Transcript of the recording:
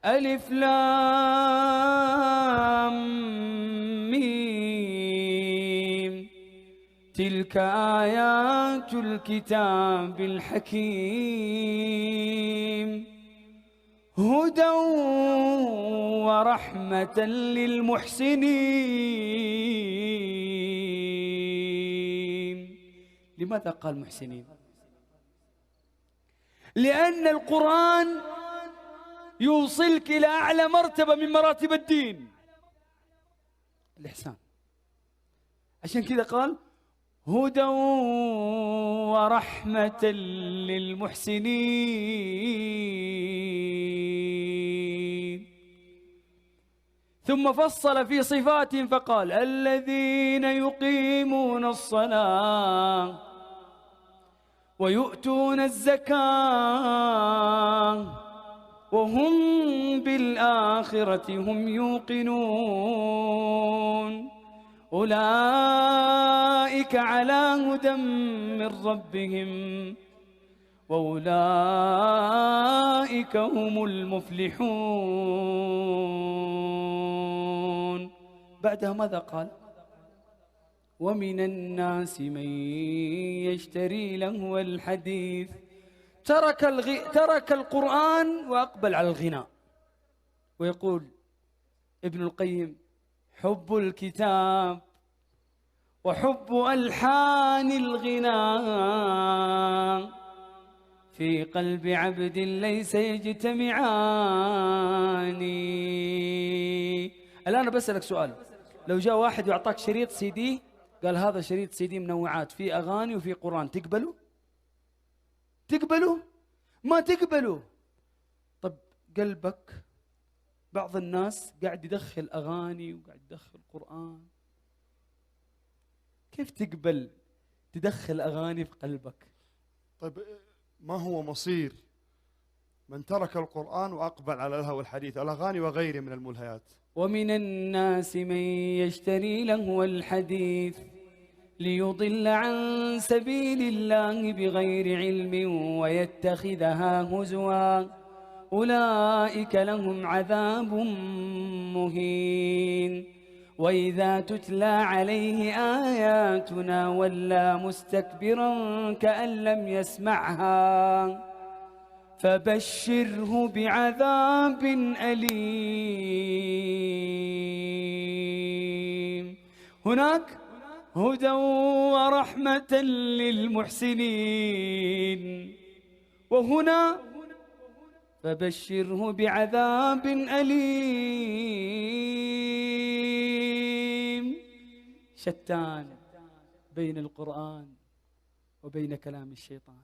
ألف لام ميم، تلك آيات الكتاب الحكيم، هدى ورحمة للمحسنين. لماذا قال محسنين؟ لأن القرآن يوصلك إلى أعلى مرتبة من مراتب الدين، الإحسان. عشان كذا قال هدى ورحمة للمحسنين. ثم فصل في صفات فقال الذين يقيمون الصلاة ويؤتون الزكاة وهم بالآخرة هم يوقنون، أولئك على هدى من ربهم وأولئك هم المفلحون. بعدها ماذا قال؟ ومن الناس من يشتري لهو الحديث، ترك القرآن وأقبل على الغناء. ويقول ابن القيم حب الكتاب وحب ألحان الغناء في قلب عبد ليس يجتمعان. الآن بسألك سؤال، لو جاء واحد ويعطاك شريط سي دي، قال هذا شريط سي دي منوعات، في أغاني وفي قرآن، تقبله؟ تقبله؟ ما تقبله. طب قلبك بعض الناس قاعد يدخل أغاني وقاعد يدخل قرآن، كيف تقبل تدخل أغاني في قلبك؟ طيب ما هو مصير من ترك القرآن وأقبل على الهوى الحديث، الأغاني وغيره من الملهيات؟ ومن الناس من يشتري لهو الحديث ليضل عن سبيل الله بغير علم ويتخذها هزوا، أولئك لهم عذاب مهين. وإذا تتلى عليه آياتنا ولى مستكبرا كأن لم يسمعها فبشره بعذاب أليم. هناك هدى ورحمة للمحسنين، وهنا فبشره بعذاب أليم. شتان بين القرآن وبين كلام الشيطان.